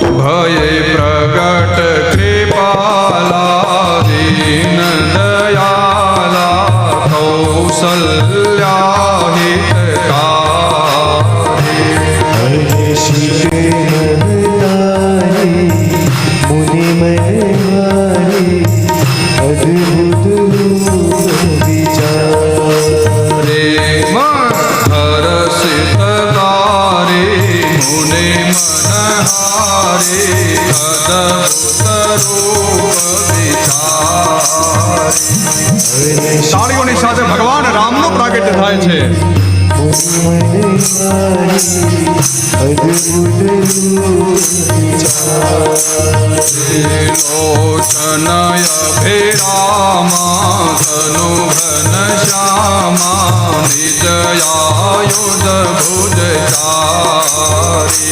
ભયે પ્રગટ કૃપાલા દીન દયાલા કૌસલ્યા હિતકારી તાળીઓની સાથે ભગવાન રામનું પ્રાગટ્ય થાય છે. લોચનય ભેરામા ધનુ ઘન શ્યામા નિજયાયુધ ભુજ ચારી.